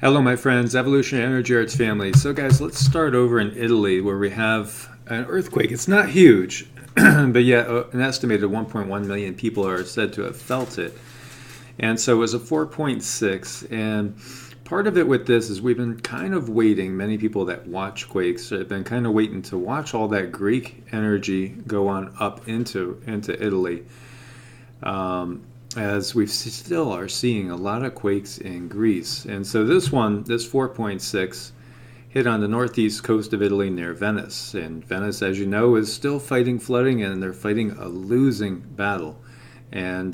Hello, my friends, Evolutionary Energy Arts family. So, guys, let's start over in Italy where we have an earthquake. It's not huge, but yet an estimated 1.1 million people are said to have felt it. And so it was a 4.6. And part of it with this is we've been kind of waiting, many people that watch quakes have been kind of waiting to watch all that Greek energy go on up into Italy. As we still are seeing a lot of quakes in Greece. And so this one, this 4.6, hit on the northeast coast of Italy near Venice. And Venice, as you know, is still fighting flooding, and they're fighting a losing battle. And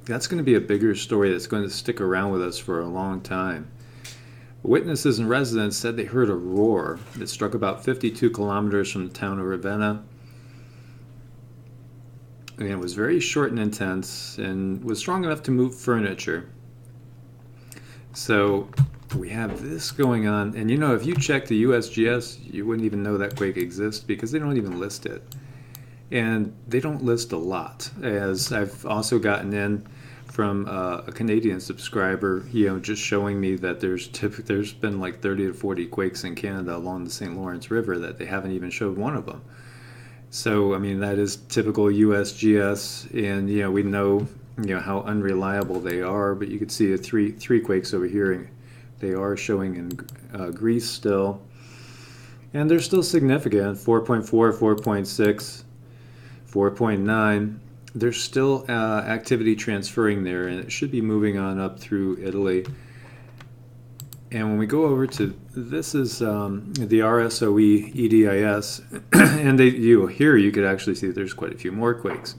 that's going to be a bigger story that's going to stick around with us for a long time. Witnesses and residents said they heard a roar that struck about 52 kilometers from the town of Ravenna. And it was very short and intense and was strong enough to move furniture. So we have this going on. And you know, if you check the USGS, you wouldn't even know that quake exists because they don't even list it. And they don't list a lot. As I've also gotten in from a Canadian subscriber, just showing me that there's been like 30 to 40 quakes in Canada along the St. Lawrence River that they haven't even showed one of them. So, I mean, that is typical USGS, and, we know, how unreliable they are, but you can see the three quakes over here, and they are showing in Greece still, and they're still significant, 4.4, 4.6, 4.9. There's still activity transferring there, and it should be moving on up through Italy. And when we go over to, this is the RSOE EDIS, and here you could actually see there's quite a few more quakes.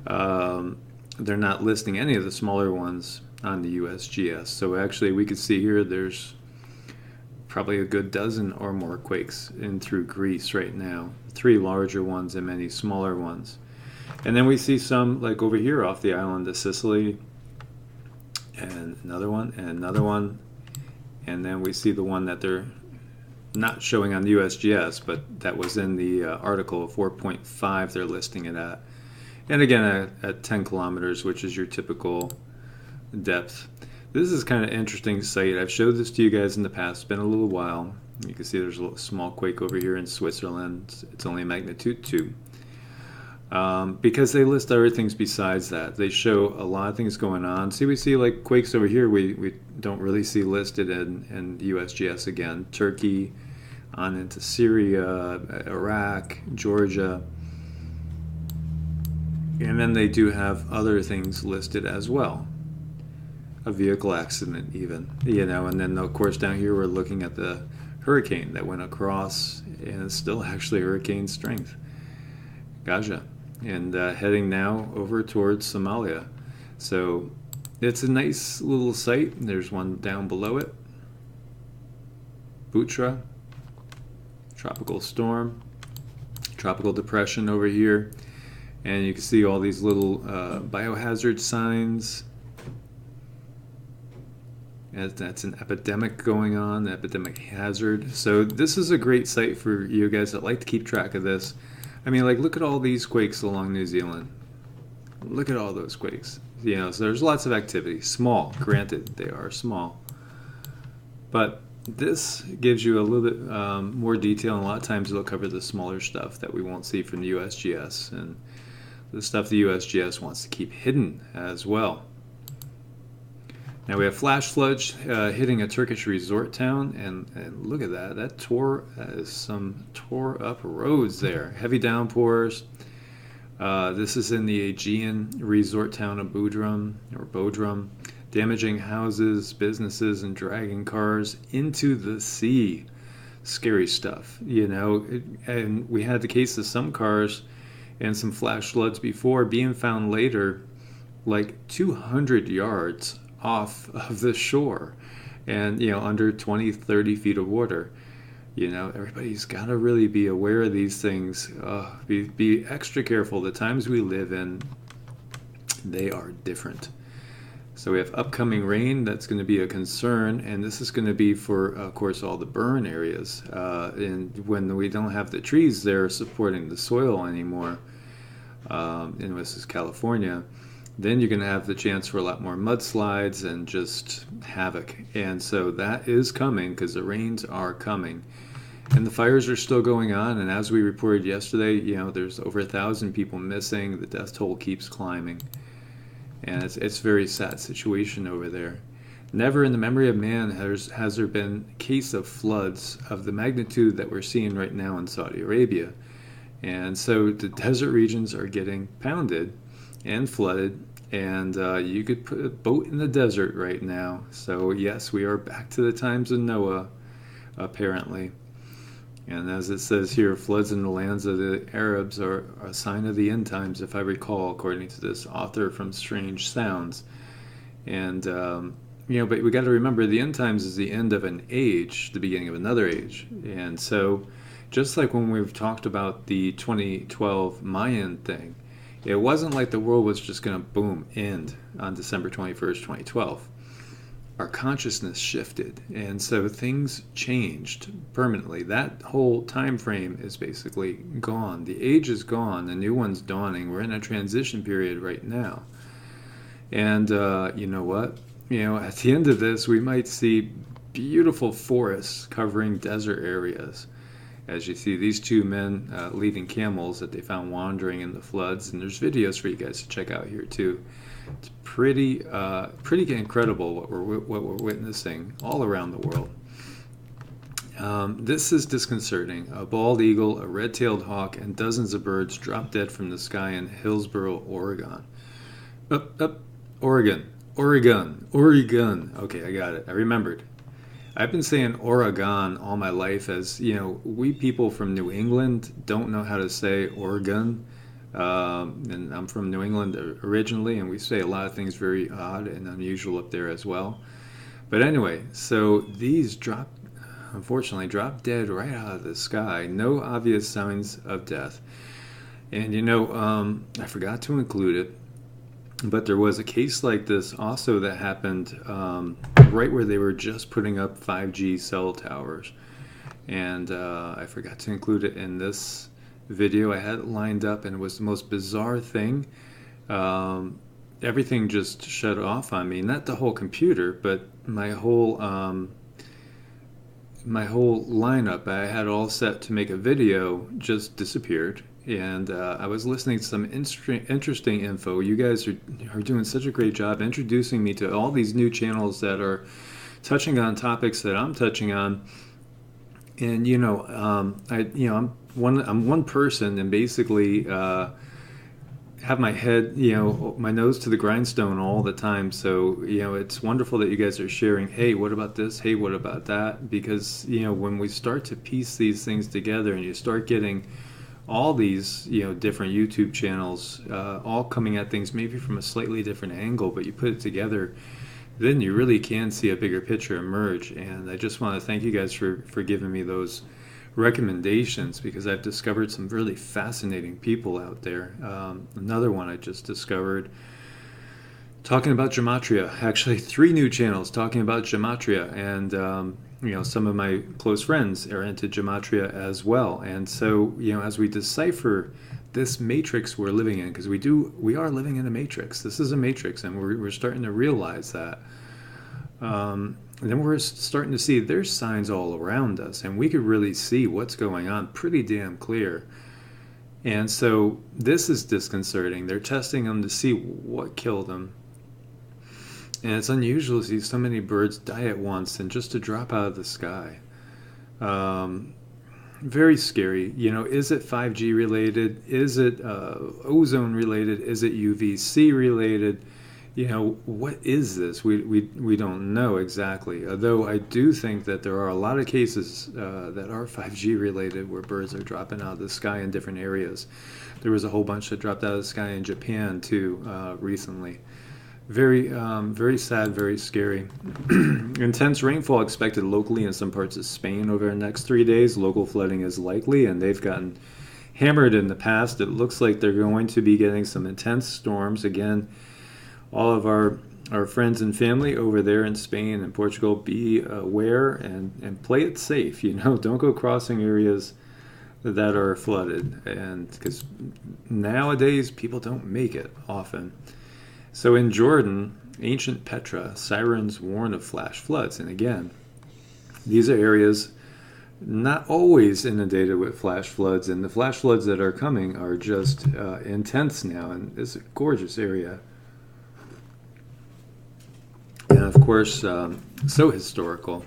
They're not listing any of the smaller ones on the USGS. So actually we could see here there's probably a good dozen or more quakes in through Greece right now. 3 larger ones and many smaller ones. And then we see some like over here off the island of Sicily, and another one, and another one. And then we see the one that they're not showing on the USGS, but that was in the article of 4.5 they're listing it at. And again, at 10 kilometers, which is your typical depth. This is kind of interesting site. I've showed this to you guys in the past. It's been a little while. You can see there's a little small quake over here in Switzerland. It's only magnitude 2. Because they list other things besides that. They show a lot of things going on. See, we see like quakes over here we don't really see listed in USGS again. Turkey, on into Syria, Iraq, Georgia. And then they do have other things listed as well. A vehicle accident even, and then of course down here we're looking at the hurricane that went across, and it's still actually hurricane strength. Gaja. And heading now over towards Somalia. So it's a nice little site. There's one down below it. Butra, tropical storm, tropical depression over here. And you can see all these little biohazard signs. As that's an epidemic going on, epidemic hazard. So this is a great site for you guys that like to keep track of this. I mean, like, look at all these quakes along New Zealand. Look at all those quakes. So there's lots of activity. Small, granted, they are small. But this gives you a little bit more detail, and a lot of times it'll cover the smaller stuff that we won't see from the USGS, and the stuff the USGS wants to keep hidden as well. Now we have flash floods hitting a Turkish resort town, and look at that. That tore up roads there. Heavy downpours. This is in the Aegean resort town of Bodrum, damaging houses, businesses, and dragging cars into the sea. Scary stuff, And we had the case of some cars and some flash floods before being found later like 200 yards off of the shore, and under 20, 30 feet of water. Everybody's got to really be aware of these things. Be extra careful. The times we live in, they are different. So we have upcoming rain. That's going to be a concern, and this is going to be for, of course, all the burn areas. And when we don't have the trees there supporting the soil anymore, in West California, then you're going to have the chance for a lot more mudslides and just havoc. And so that is coming because the rains are coming. And the fires are still going on, and as we reported yesterday, there's over 1,000 people missing. The death toll keeps climbing, and it's a very sad situation over there. Never in the memory of man has there been a case of floods of the magnitude that we're seeing right now in Saudi Arabia. And so the desert regions are getting pounded and flooded, and you could put a boat in the desert right now. So yes, we are back to the times of Noah, apparently. And as it says here, floods in the lands of the Arabs are a sign of the end times, if I recall, according to this author from Strange Sounds. And, but we got to remember the end times is the end of an age, the beginning of another age. And so just like when we've talked about the 2012 Mayan thing, it wasn't like the world was just going to boom, end on December 21st, 2012. Our consciousness shifted, and so things changed permanently. That whole time frame is basically gone. The age is gone, the new one's dawning. We're in a transition period right now. And you know what? At the end of this, we might see beautiful forests covering desert areas. As you see these two men leading camels that they found wandering in the floods, and there's videos for you guys to check out here too. It's pretty incredible what we're witnessing all around the world. This is disconcerting. A bald eagle, a red-tailed hawk, and dozens of birds dropped dead from the sky in Hillsboro, Oregon. Oregon. Okay, I got it. I remembered. I've been saying Oregon all my life as, we people from New England don't know how to say Oregon. And I'm from New England originally, and we say a lot of things very odd and unusual up there as well. But anyway, so these unfortunately dropped dead right out of the sky. No obvious signs of death. And I forgot to include it, but there was a case like this also that happened right where they were just putting up 5G cell towers. And I forgot to include it in this video. I had it lined up, and it was the most bizarre thing. Everything just shut off on me. Not the whole computer, but my whole lineup I had all set to make a video just disappeared. And I was listening to some interesting info. You guys are doing such a great job introducing me to all these new channels that are touching on topics that I'm touching on. And I'm one person, and basically have my head, my nose to the grindstone all the time. So it's wonderful that you guys are sharing. Hey, what about this? Hey, what about that? Because when we start to piece these things together, and you start getting all these different YouTube channels all coming at things maybe from a slightly different angle, but you put it together, then you really can see a bigger picture emerge. And I just want to thank you guys for giving me those recommendations, because I've discovered some really fascinating people out there. Another one I just discovered talking about gematria. Actually, 3 new channels talking about gematria, and some of my close friends are into gematria as well. And so as we decipher this matrix we're living in, because we are living in a matrix. This is a matrix, and we're starting to realize that. And then we're starting to see there's signs all around us, and we could really see what's going on pretty damn clear. And so this is disconcerting. They're testing them to see what killed them. And it's unusual to see so many birds die at once and just to drop out of the sky. Very scary. Is it 5G related? Is it ozone related? Is it UVC related? What is this? We don't know exactly. Although I do think that there are a lot of cases that are 5G related where birds are dropping out of the sky in different areas. There was a whole bunch that dropped out of the sky in Japan too recently. Very sad, very scary. Intense rainfall expected locally in some parts of Spain over the next 3 days. Local flooding is likely, and they've gotten hammered in the past. It looks like they're going to be getting some intense storms. Again, all of our friends and family over there in Spain and Portugal, be aware and play it safe. Don't go crossing areas that are flooded, and because nowadays people don't make it often. So in Jordan, ancient Petra, sirens warn of flash floods. And again, these are areas not always inundated with flash floods, and the flash floods that are coming are just intense now, and it's a gorgeous area. And of course, so historical.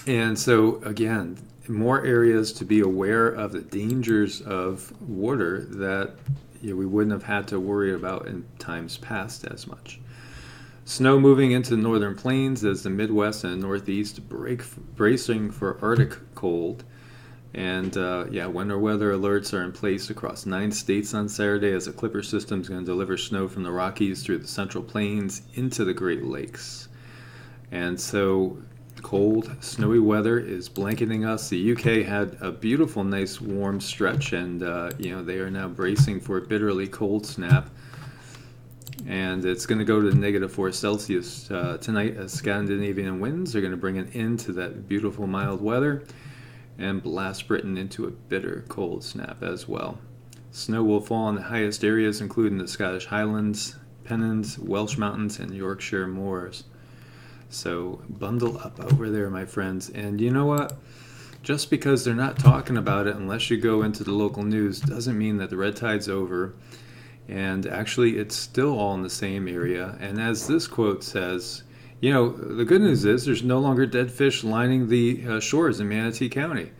And so, again, more areas to be aware of the dangers of water that we wouldn't have had to worry about in times past as much. Snow moving into the northern plains as the Midwest and Northeast bracing for Arctic cold. And winter weather alerts are in place across 9 states on Saturday as the Clipper system is going to deliver snow from the Rockies through the Central Plains into the Great Lakes. And so cold, snowy weather is blanketing us. The UK had a beautiful, nice, warm stretch, and they are now bracing for a bitterly cold snap. And it's going to go to -4 Celsius tonight as Scandinavian winds are going to bring an end to that beautiful mild weather and blast Britain into a bitter cold snap as well. Snow will fall in the highest areas, including the Scottish Highlands, Pennines, Welsh Mountains, and Yorkshire Moors. So bundle up over there, my friends. And you know what? Just because they're not talking about it unless you go into the local news doesn't mean that the red tide's over. And actually, it's still all in the same area. And as this quote says, the good news is there's no longer dead fish lining the shores in Manatee County.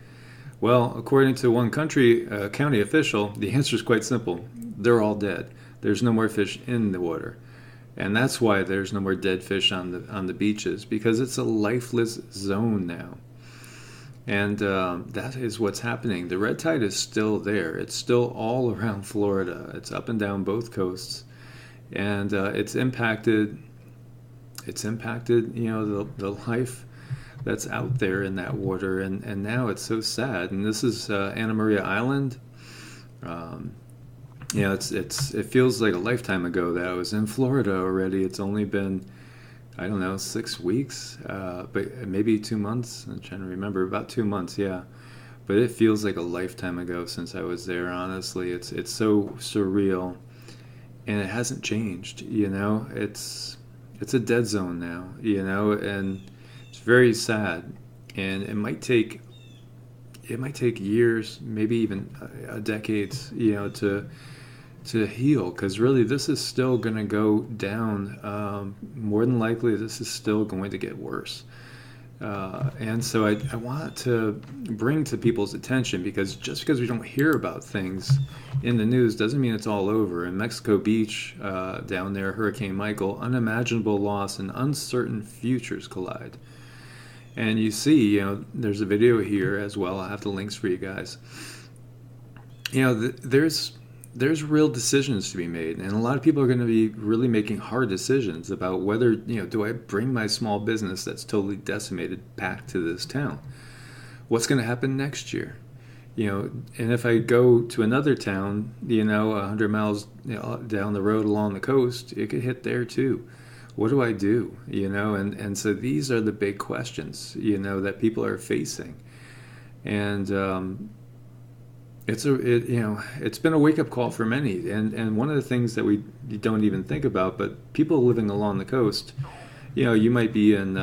Well, according to one county official, the answer is quite simple. They're all dead. There's no more fish in the water. And that's why there's no more dead fish on the beaches, because it's a lifeless zone now. And that is what's happening. The red tide is still there. It's still all around Florida. It's up and down both coasts, and it's impacted. The life that's out there in that water, and now it's so sad. And this is Anna Maria Island. It feels like a lifetime ago that I was in Florida already. It's only been, I don't know, 6 weeks, but maybe 2 months. I'm trying to remember, about 2 months, yeah. But it feels like a lifetime ago since I was there. Honestly, it's so surreal, and it hasn't changed. It's a dead zone now. And it's very sad, and it might take years, maybe even decades, to heal, because really this is still going to go down. More than likely, this is still going to get worse. And so I want to bring to people's attention, because just because we don't hear about things in the news doesn't mean it's all over. In Mexico Beach, down there, Hurricane Michael, unimaginable loss and uncertain futures collide. And you see, there's a video here as well. I'll have the links for you guys. There's real decisions to be made, and a lot of people are going to be really making hard decisions about whether, do I bring my small business that's totally decimated back to this town? What's going to happen next year? And if I go to another town, 100 miles down the road along the coast, it could hit there too. What do I do? And so these are the big questions, that people are facing. And it's been a wake-up call for many, and one of the things that we don't even think about, but people living along the coast, you might be in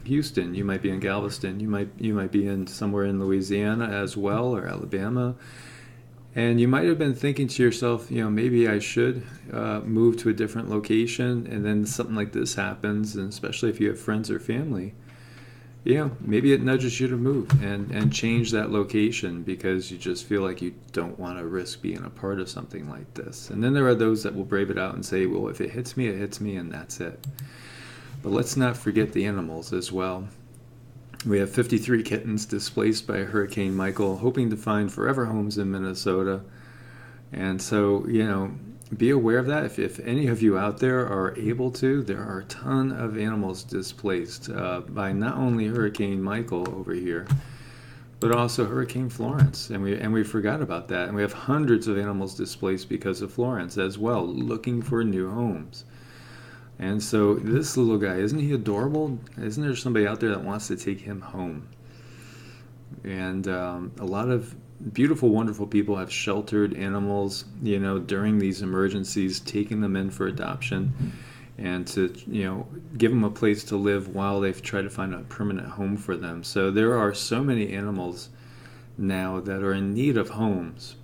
Houston, you might be in Galveston, you might be in somewhere in Louisiana as well, or Alabama, and you might have been thinking to yourself, maybe I should move to a different location, and then something like this happens, and especially if you have friends or family, maybe it nudges you to move and change that location, because you just feel like you don't want to risk being a part of something like this. And then there are those that will brave it out and say, well, if it hits me, and that's it. But let's not forget the animals as well. We have 53 kittens displaced by Hurricane Michael, hoping to find forever homes in Minnesota. And so, be aware of that. If any of you out there are able to, there are a ton of animals displaced by not only Hurricane Michael over here, but also Hurricane Florence. And we forgot about that. And we have hundreds of animals displaced because of Florence as well, looking for new homes. And so this little guy, isn't he adorable? Isn't there somebody out there that wants to take him home? And a lot of beautiful, wonderful people have sheltered animals, during these emergencies, taking them in for adoption and to, give them a place to live while they've tried to find a permanent home for them. So there are so many animals now that are in need of homes.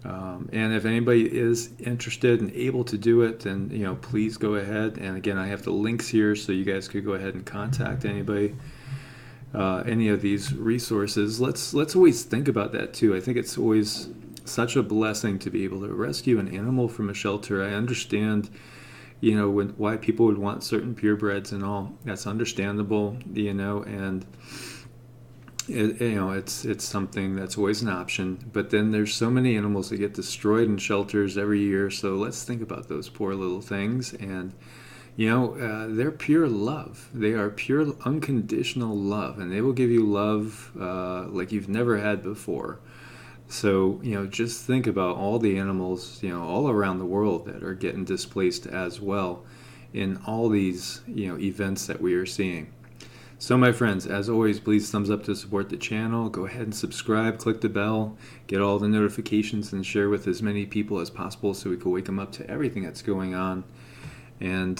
And if anybody is interested and able to do it, then please go ahead. And again, I have the links here, so you guys could go ahead and contact anybody, any of these resources. Let's always think about that too. I think it's always such a blessing to be able to rescue an animal from a shelter. I understand, why people would want certain purebreds and all. That's understandable, and it's something that's always an option. But then there's so many animals that get destroyed in shelters every year. So let's think about those poor little things. And they're pure love. They are pure unconditional love, and they will give you love like you've never had before. So just think about all the animals all around the world that are getting displaced as well in all these events that we are seeing. So my friends, as always, please thumbs up to support the channel. Go ahead and subscribe, click the bell, get all the notifications, and share with as many people as possible so we can wake them up to everything that's going on. And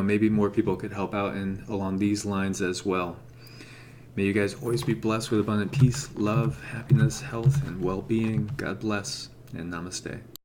maybe more people could help out along these lines as well. May you guys always be blessed with abundant peace, love, happiness, health, and well-being. God bless, and namaste.